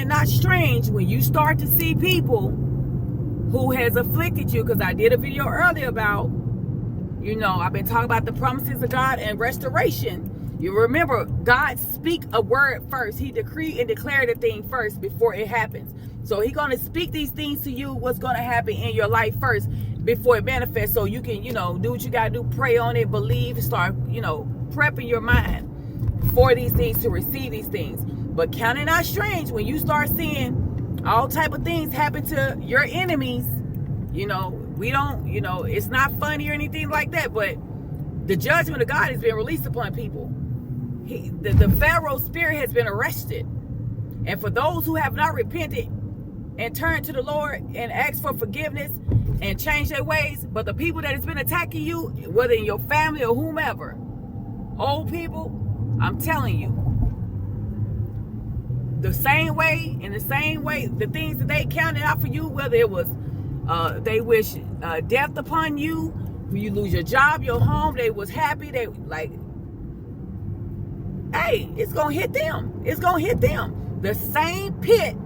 Not strange when you start to see people who has afflicted you, because I did a video earlier about, I've been talking about the promises of God and restoration. You remember, God speak a word first. He decree and declare the thing first before it happens. So He's going to speak these things to you, what's going to happen in your life first before it manifests. So you can, do what you got to do, pray on it, believe, start, prepping your mind for these things, to receive these things. But count it not strange when you start seeing all type of things happen to your enemies. We don't, it's not funny or anything like that, but the judgment of God has been released upon people. The Pharaoh spirit has been arrested. And for those who have not repented and turned to the Lord and asked for forgiveness and changed their ways, but the people that has been attacking you, whether in your family or whomever, old people, I'm telling you, the same way, the things that they counted out for you, whether it was they wish death upon you, you lose your job, your home, they was happy, they like, hey, it's gonna hit them. It's gonna hit them. The same pit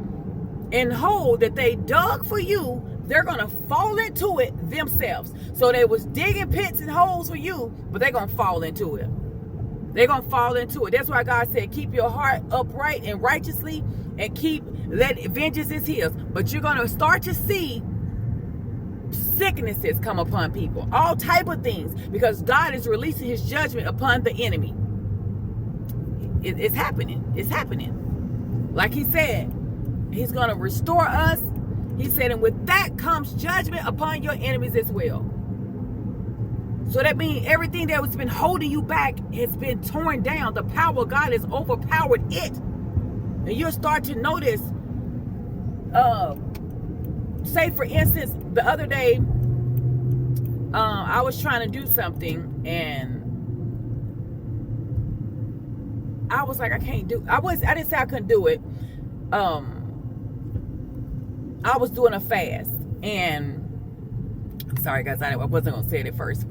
and hole that they dug for you, they're gonna fall into it themselves. So they was digging pits and holes for you, but they're gonna fall into it. They're gonna fall into it. That's why God said, keep your heart upright and righteously, and let vengeance is His. But you're gonna start to see sicknesses come upon people, all type of things, because God is releasing His judgment upon the enemy. It's happening. It's happening. Like He said, He's gonna restore us. He said, and with that comes judgment upon your enemies as well. So that means everything that has been holding you back has been torn down. The power of God has overpowered it. And you'll start to notice, say for instance, the other day, I was trying to do something and I was like, I didn't say I couldn't do it. I was doing a fast, and sorry guys, I wasn't gonna say it at first,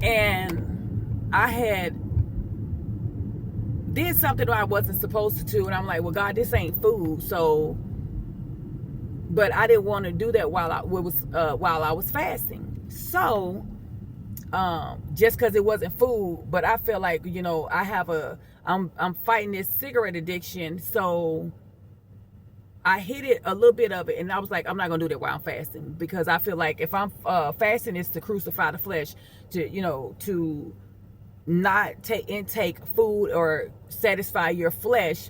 and I had did something that I wasn't supposed to do, and I'm like, well, God, this ain't food, so. But I didn't want to do that while I was fasting. So, just because it wasn't food, but I felt like, I'm fighting this cigarette addiction, so I hit it a little bit of it, and I was like, I'm not gonna do that while I'm fasting, because I feel like if I'm fasting, it's to crucify the flesh, to not intake food or satisfy your flesh.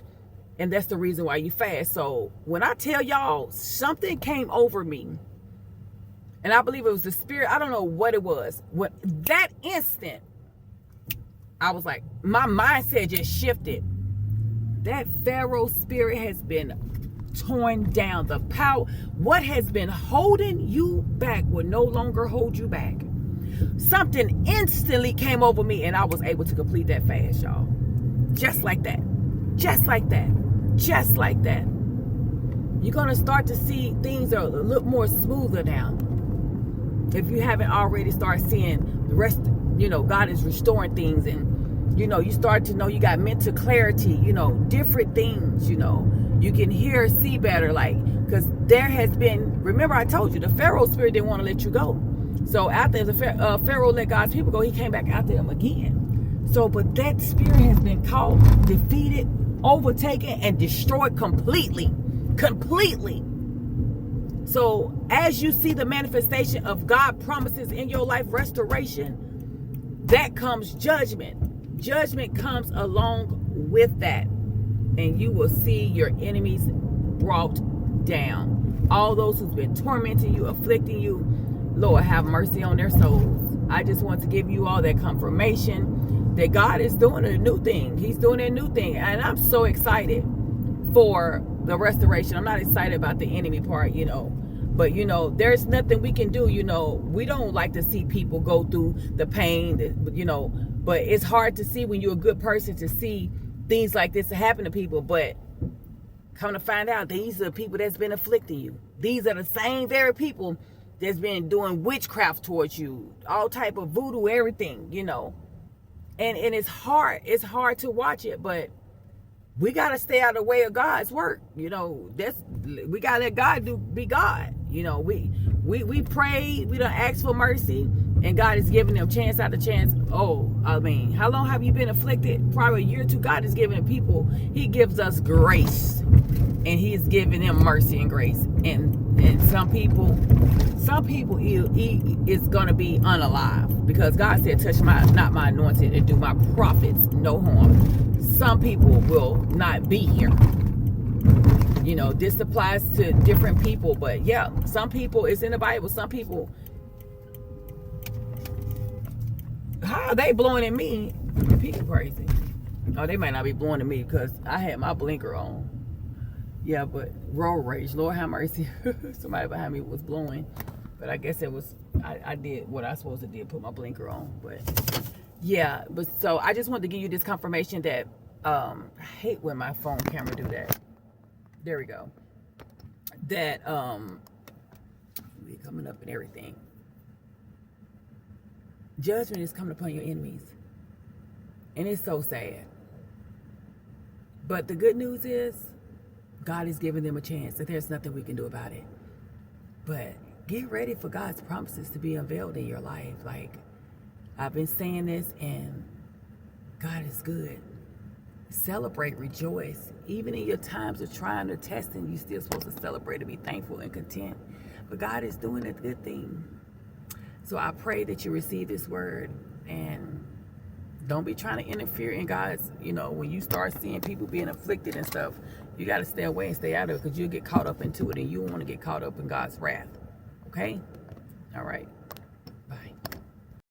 And that's the reason why you fast. So when I tell y'all, something came over me, and I believe it was the spirit. I don't know what it was. What that instant, I was like, my mindset just shifted. That Pharaoh spirit has been torn down. The power, what has been holding you back will no longer hold you back. Something instantly came over me, and I was able to complete that fast, y'all. Just like that. Just like that. Just like that. You're going to start to see things are a little more smoother now. If you haven't already started seeing the rest, God is restoring things, and, you start to know you got mental clarity, different things, you can hear, see better, because there has been, remember I told you, the Pharaoh spirit didn't want to let you go. So after the Pharaoh let God's people go, he came back after them again. So, but that spirit has been caught, defeated, overtaken, and destroyed completely. So as you see the manifestation of God promises in your life, restoration, that comes judgment. Judgment comes along with that, and you will see your enemies brought down. All those who's been tormenting you, afflicting you, Lord, have mercy on their souls. I just want to give you all that confirmation that God is doing a new thing. He's doing a new thing. And I'm so excited for the restoration. I'm not excited about the enemy part, But, there's nothing we can do, We don't like to see people go through the pain, But it's hard to see when you're a good person to see things like this happen to people. But come to find out, these are the people that's been afflicting you. These are the same very people that's been doing witchcraft towards you. All type of voodoo, everything, And it's hard to watch it, but we got to stay out of the way of God's work. You know, we got to let God be God. You know, we prayed, we done asked for mercy, and God is giving them chance after chance. Oh, I mean, how long have you been afflicted? Probably a year or two. God is giving people, he gives us grace, and he's giving them mercy and grace. And some people is going to be unalive, because God said, touch not my anointed and do my prophets no harm. Some people will not be here. You know, this applies to different people, but yeah, some people, it's in the Bible. Some people, how are they blowing at me? People crazy. Oh, they might not be blowing at me because I had my blinker on. Yeah, but road rage, Lord have mercy. Somebody behind me was blowing, but I guess it was, I did what I supposed to do, put my blinker on. But yeah, but so I just wanted to give you this confirmation that I hate when my phone camera do that. There we go. That we coming up and everything. Judgment is coming upon your enemies, and it's so sad. But the good news is, God is giving them a chance, and there's nothing we can do about it. But get ready for God's promises to be unveiled in your life. Like, I've been saying this, and God is good. Celebrate, rejoice. Even in your times of trying or testing, you're still supposed to celebrate and be thankful and content. But God is doing a good thing. So I pray that you receive this word, and don't be trying to interfere in God's, you know, when you start seeing people being afflicted and stuff, you got to stay away and stay out of it, because you'll get caught up into it, and you don't want to get caught up in God's wrath. Okay? All right.